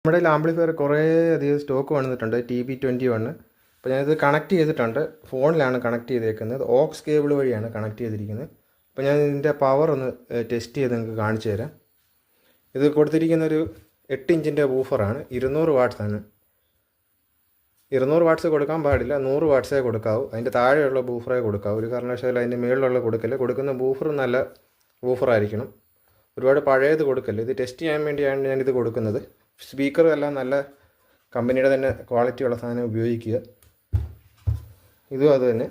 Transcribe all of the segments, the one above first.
നമ്മുടെ കയ്യിൽ ആംപ്ലിഫയർ കുറേ അധികം സ്റ്റോക്ക് വന്നിട്ടുണ്ട് TB21. അപ്പോൾ ഞാനിത് കണക്ട് ചെയ്തിട്ടുണ്ട്. ഫോണിലാണ് കണക്ട് ചെയ്തേക്കുന്നത്. ഓക്സ് കേബിൾ വഴിയാണ് കണക്ട് ചെയ്തിരിക്കുന്നത്. അപ്പോൾ ഞാൻ ഇതിൻ്റെ പവർ ഒന്ന് ടെസ്റ്റ് ചെയ്ത് നിങ്ങൾക്ക് കാണിച്ചു തരാം. ഇത് കൊടുത്തിരിക്കുന്നൊരു 8 ഇഞ്ചിൻ്റെ വൂഫറാണ്. 200 വാട്ട്സാണ്. 200 വാട്ട്സ് കൊടുക്കാൻ പാടില്ല, 100 വാട്ട്സേ കൊടുക്കാവൂ. അതിൻ്റെ താഴെയുള്ള ബൂഫറേ കൊടുക്കാവൂ. ഒരു കാരണവശാലും അതിൻ്റെ മുകളിലുള്ള കൊടുക്കല്. കൊടുക്കുന്ന ബൂഫർ നല്ല ബൂഫറായിരിക്കണം. ഒരുപാട് പഴയത് കൊടുക്കല്ലേ. ഇത് ടെസ്റ്റ് ചെയ്യാൻ വേണ്ടിയാണ് ഞാനിത് കൊടുക്കുന്നത്. സ്പീക്കറും എല്ലാം നല്ല കമ്പനിയുടെ തന്നെ ക്വാളിറ്റിയുള്ള സാധനം ഉപയോഗിക്കുക. ഇതും അത് തന്നെ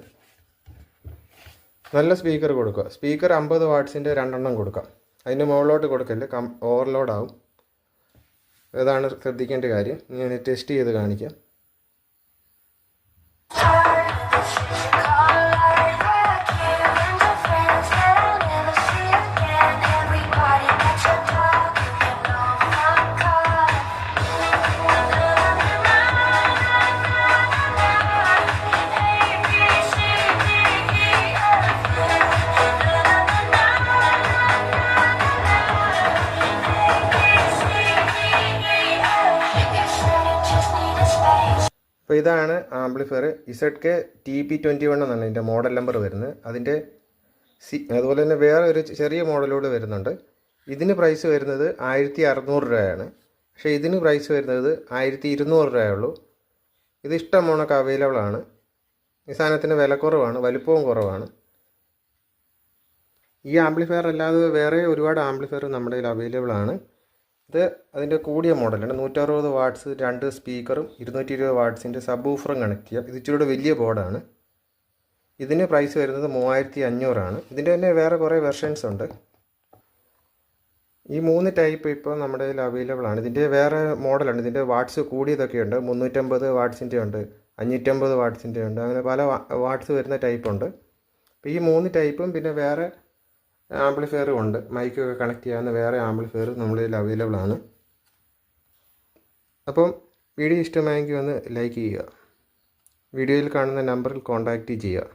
നല്ല സ്പീക്കർ കൊടുക്കുക. സ്പീക്കർ 50 വാട്ട്സിൻ്റെ 2 എണ്ണം കൊടുക്കാം. അതിൻ്റെ മുകളിലോട്ട് കൊടുക്കല്ലേ, ഓവർലോഡാവും. ഇതാണ് ശ്രദ്ധിക്കേണ്ട കാര്യം. ഞാൻ ടെസ്റ്റ് ചെയ്ത് കാണിക്കാം. അപ്പോൾ ഇതാണ് ആംപ്ലിഫയർ. ZK TB21 എന്നാണ് ഇതിൻ്റെ മോഡൽ നമ്പർ വരുന്നത്. അതിൻ്റെ അതുപോലെ തന്നെ വേറെ ഒരു ചെറിയ മോഡലോട് വരുന്നുണ്ട്. ഇതിന് പ്രൈസ് വരുന്നത് 1600 രൂപയാണ്. പക്ഷേ ഇതിന് പ്രൈസ് വരുന്നത് 1200 രൂപയുള്ളൂ. ഇത് ഇഷ്ടം മോണൊക്കെ അവൈലബിൾ ആണ്. ഈ സാധനത്തിന് വില കുറവാണ്, വലിപ്പവും കുറവാണ്. ഈ ആംപ്ലിഫയർ അല്ലാതെ വേറെ ഒരുപാട് ആംപ്ലിഫയർ നമ്മുടെ കയ്യിൽ അവൈലബിൾ ആണ്. ഇത് അതിൻ്റെ കൂടിയ മോഡലാണ്. 160 വാട്ട്സ് 2 സ്പീക്കറും 220 വാട്ട്സിൻ്റെ സബ് വൂഫറും കണക്ട് ചെയ്യാം. ഇത് ഇച്ചിരി വലിയ ബോർഡാണ്. ഇതിന് പ്രൈസ് വരുന്നത് 3500 ആണ്. ഇതിൻ്റെ തന്നെ വേറെ കുറേ വെർഷൻസ് ഉണ്ട്. ഈ 3 ടൈപ്പ് ഇപ്പോൾ നമ്മുടെ കയ്യിൽ അവൈലബിൾ ആണ്. ഇതിൻ്റെ വേറെ മോഡലാണ്. ഇതിൻ്റെ വാട്ട്സ് കൂടിയതൊക്കെ ഉണ്ട്. 350 വാട്ട്സിൻ്റെ ഉണ്ട്, 550 വാട്ട്സിൻ്റെ ഉണ്ട്. അങ്ങനെ പല വാട്ട്സ് വരുന്ന ടൈപ്പ് ഉണ്ട്. അപ്പോൾ ഈ 3 ടൈപ്പും പിന്നെ വേറെ ആംപ്ലിഫയറും ഉണ്ട്. മൈക്കൊക്കെ കണക്ട് ചെയ്യാവുന്ന വേറെ ആംപ്ലിഫയർ നമ്മുടെ കയ്യിൽ അവൈലബിൾ ആണ്. അപ്പം വീഡിയോ ഇഷ്ടമായെങ്കിൽ ഒന്ന് ലൈക്ക് ചെയ്യുക. വീഡിയോയിൽ കാണുന്ന നമ്പറിൽ കോൺടാക്റ്റ് ചെയ്യുക.